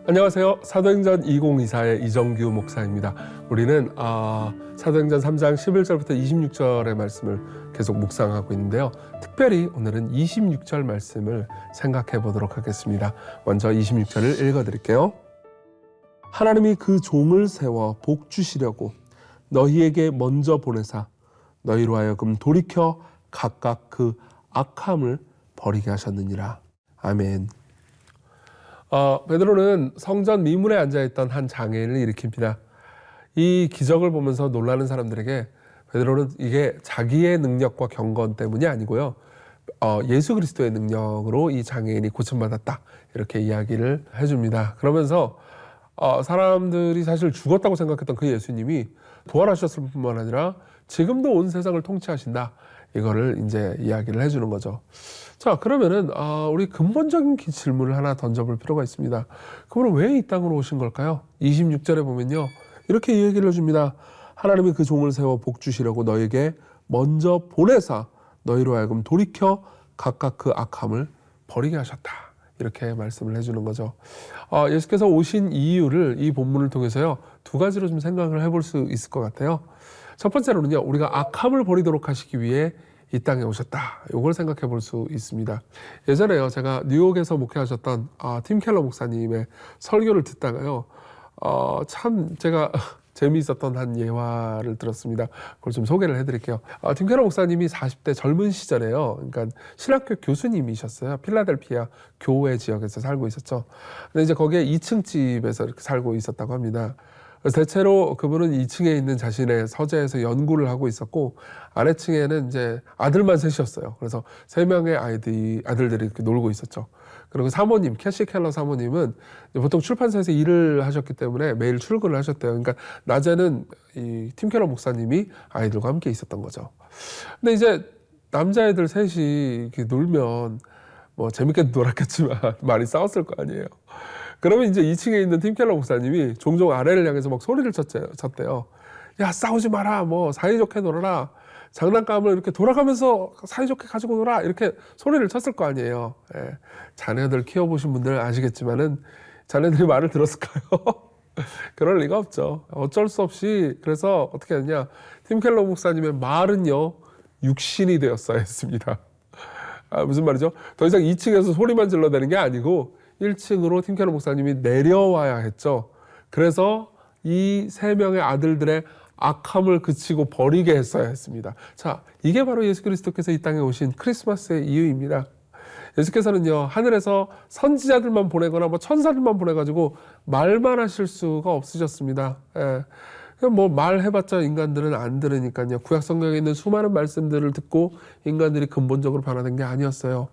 안녕하세요. 사도행전 2024의 이정규 목사입니다. 우리는 사도행전 3장 11절부터 26절의 말씀을 계속 묵상하고 있는데요. 특별히 오늘은 26절 말씀을 생각해 보도록 하겠습니다. 먼저 26절을 읽어드릴게요. 하나님이 그 종을 세워 복 주시려고 너희에게 먼저 보내사 너희로 하여금 돌이켜 각각 그 악함을 버리게 하셨느니라. 아멘. 베드로는 성전 미문에 앉아있던 한 장애인을 일으킵니다. 이 기적을 보면서 놀라는 사람들에게 베드로는 이게 자기의 능력과 경건 때문이 아니고요. 예수 그리스도의 능력으로 이 장애인이 고침받았다. 이렇게 이야기를 해줍니다. 그러면서 사람들이 사실 죽었다고 생각했던 그 예수님이 부활하셨을 뿐만 아니라 지금도 온 세상을 통치하신다. 이거를 이제 이야기를 해주는 거죠. 자, 그러면은 우리 근본적인 질문을 하나 던져볼 필요가 있습니다. 그분은 왜 이 땅으로 오신 걸까요? 26절에 보면요, 이렇게 얘기를 해줍니다. 하나님이 그 종을 세워 복 주시려고 너에게 먼저 보내사 너희로 하여금 돌이켜 각각 그 악함을 버리게 하셨다. 이렇게 말씀을 해주는 거죠. 예수께서 오신 이유를 이 본문을 통해서요, 두 가지로 좀 생각을 해볼 수 있을 것 같아요. 첫 번째로는요, 우리가 악함을 버리도록 하시기 위해 이 땅에 오셨다. 이걸 생각해 볼 수 있습니다. 예전에요, 제가 뉴욕에서 목회하셨던 팀 켈러 목사님의 설교를 듣다가요, 참 제가 재미있었던 한 예화를 들었습니다. 그걸 좀 소개를 해드릴게요. 팀 켈러 목사님이 40대 젊은 시절에요, 그러니까 신학교 교수님이셨어요. 필라델피아 교회 지역에서 살고 있었죠. 근데 이제 거기에 2층 집에서 이렇게 살고 있었다고 합니다. 대체로 그분은 2층에 있는 자신의 서재에서 연구를 하고 있었고, 아래층에는 이제 아들만 셋이었어요. 그래서 3명의 아들들이 이렇게 놀고 있었죠. 그리고 사모님, 캐시 켈러 사모님은 보통 출판사에서 일을 하셨기 때문에 매일 출근을 하셨대요. 그러니까 낮에는 이 팀 켈러 목사님이 아이들과 함께 있었던 거죠. 근데 이제 남자애들 셋이 이렇게 놀면 뭐 재밌게 놀았겠지만 많이 싸웠을 거 아니에요. 그러면 이제 2층에 있는 팀 켈러 목사님이 종종 아래를 향해서 막 소리를 쳤대요. 야, 싸우지 마라. 뭐 사이좋게 놀아라. 장난감을 이렇게 돌아가면서 사이좋게 가지고 놀아. 이렇게 소리를 쳤을 거 아니에요. 예. 자녀들 키워보신 분들 아시겠지만은 자녀들이 말을 들었을까요? 그럴 리가 없죠. 어쩔 수 없이 그래서 어떻게 했냐. 팀 켈러 목사님의 말은요, 육신이 되었어야 했습니다. 무슨 말이죠? 더 이상 2층에서 소리만 질러대는 게 아니고 1층으로 팀 켈러 목사님이 내려와야 했죠. 그래서 이 3명의 아들들의 악함을 그치고 버리게 했어야 했습니다. 자, 이게 바로 예수 그리스도께서 이 땅에 오신 크리스마스의 이유입니다. 예수께서는요, 하늘에서 선지자들만 보내거나 뭐 천사들만 보내가지고 말만 하실 수가 없으셨습니다. 예. 뭐 말해봤자 인간들은 안 들으니까요. 구약 성경에 있는 수많은 말씀들을 듣고 인간들이 근본적으로 변화된 게 아니었어요.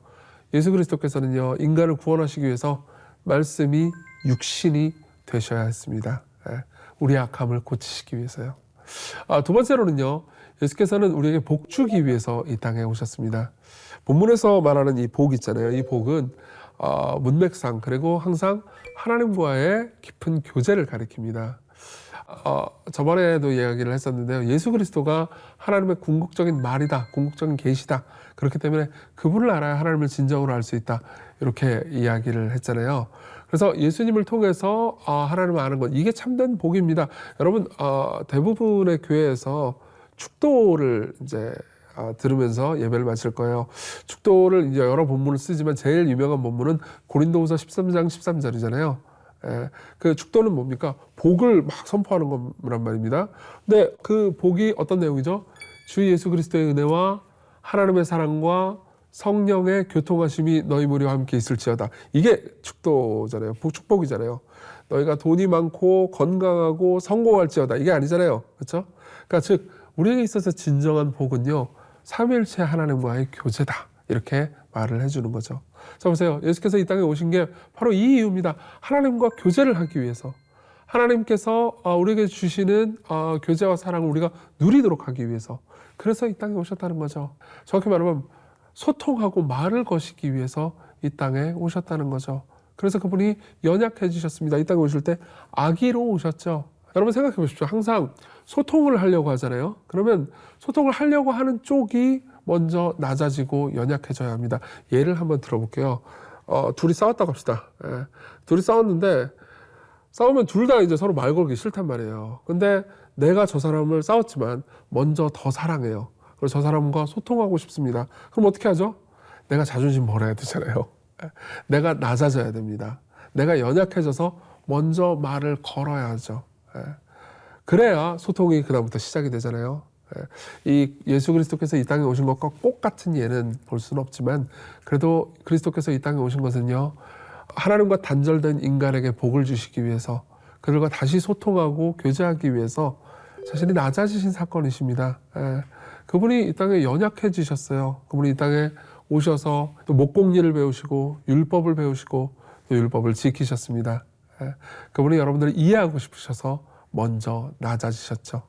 예수 그리스도께서는요, 인간을 구원하시기 위해서 말씀이 육신이 되셔야 했습니다. 우리의 악함을 고치시기 위해서요. 두 번째로는요, 예수께서는 우리에게 복 주기 위해서 이 땅에 오셨습니다. 본문에서 말하는 이 복 있잖아요. 이 복은 문맥상, 그리고 항상 하나님과의 깊은 교제를 가리킵니다. 저번에도 이야기를 했었는데요. 예수 그리스도가 하나님의 궁극적인 말이다, 궁극적인 계시다. 그렇기 때문에 그분을 알아야 하나님을 진정으로 알 수 있다. 이렇게 이야기를 했잖아요. 그래서 예수님을 통해서 하나님을 아는 것, 이게 참된 복입니다. 여러분, 대부분의 교회에서 축도를 이제 들으면서 예배를 마칠 거예요. 축도를 이제 여러 본문을 쓰지만 제일 유명한 본문은 고린도후서 13장 13절이잖아요. 그 축도는 뭡니까? 복을 막 선포하는 거란 말입니다. 근데 그 복이 어떤 내용이죠? 주 예수 그리스도의 은혜와 하나님의 사랑과 성령의 교통하심이 너희 무리와 함께 있을지어다. 이게 축도잖아요. 축복이잖아요. 너희가 돈이 많고 건강하고 성공할지어다. 이게 아니잖아요. 그렇죠? 그러니까 즉 우리에게 있어서 진정한 복은요, 삼위일체 하나님과의 교제다. 이렇게 말을 해주는 거죠. 자, 보세요. 예수께서 이 땅에 오신 게 바로 이 이유입니다. 하나님과 교제를 하기 위해서. 하나님께서 우리에게 주시는 교제와 사랑을 우리가 누리도록 하기 위해서. 그래서 이 땅에 오셨다는 거죠. 정확히 말하면 소통하고 말을 거시기 위해서 이 땅에 오셨다는 거죠. 그래서 그분이 연약해지셨습니다. 이 땅에 오실 때 아기로 오셨죠. 여러분 생각해 보십시오. 항상 소통을 하려고 하잖아요. 그러면 소통을 하려고 하는 쪽이 먼저 낮아지고 연약해져야 합니다. 예를 한번 들어볼게요. 둘이 싸웠다고 합시다. 둘이 싸웠는데 싸우면 둘 다 이제 서로 말 걸기 싫단 말이에요. 근데 내가 저 사람을 싸웠지만 먼저 더 사랑해요. 그래서 저 사람과 소통하고 싶습니다. 그럼 어떻게 하죠? 내가 자존심 버려야 되잖아요. 내가 낮아져야 됩니다. 내가 연약해져서 먼저 말을 걸어야 하죠. 그래야 소통이 그다음부터 시작이 되잖아요. 이 예수 그리스도께서 이 땅에 오신 것과 꼭 같은 예는 볼 수는 없지만 그래도 그리스도께서 이 땅에 오신 것은요, 하나님과 단절된 인간에게 복을 주시기 위해서, 그들과 다시 소통하고 교제하기 위해서 자신이 낮아지신 사건이십니다. 그분이 이 땅에 연약해지셨어요. 그분이 이 땅에 오셔서 또 목공일을 배우시고 율법을 배우시고 또 율법을 지키셨습니다. 그분이 여러분들을 이해하고 싶으셔서 먼저 낮아지셨죠.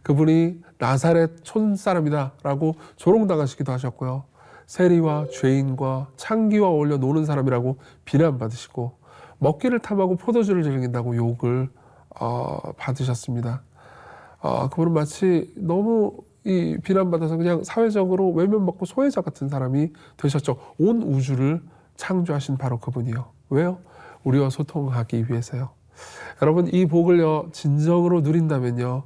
그분이 나사렛 촌사람이다 라고 조롱당하시기도 하셨고요. 세리와 죄인과 창기와 어울려 노는 사람이라고 비난받으시고 먹기를 탐하고 포도주를 즐긴다고 욕을 받으셨습니다. 그분은 마치 너무 이 비난받아서 그냥 사회적으로 외면받고 소외자 같은 사람이 되셨죠. 온 우주를 창조하신 바로 그분이요. 왜요? 우리와 소통하기 위해서요. 여러분, 이 복을요 진정으로 누린다면요,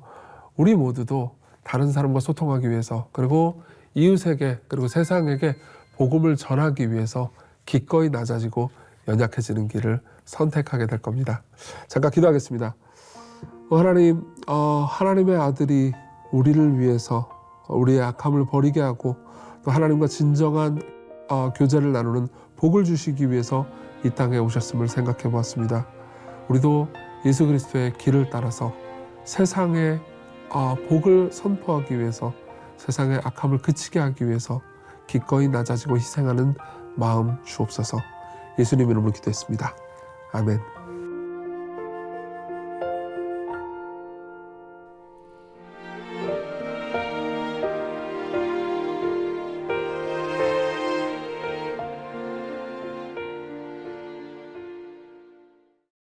우리 모두도 다른 사람과 소통하기 위해서, 그리고 이웃에게, 그리고 세상에게 복음을 전하기 위해서 기꺼이 낮아지고 연약해지는 길을 선택하게 될 겁니다. 잠깐 기도하겠습니다. 하나님, 하나님의 아들이 우리를 위해서 우리의 악함을 버리게 하고 또 하나님과 진정한 교제를 나누는 복을 주시기 위해서 이 땅에 오셨음을 생각해 보았습니다. 우리도 예수 그리스도의 길을 따라서 세상에 복을 선포하기 위해서, 세상의 악함을 그치게 하기 위해서 기꺼이 낮아지고 희생하는 마음 주옵소서. 예수님 이름으로 기도했습니다. 아멘.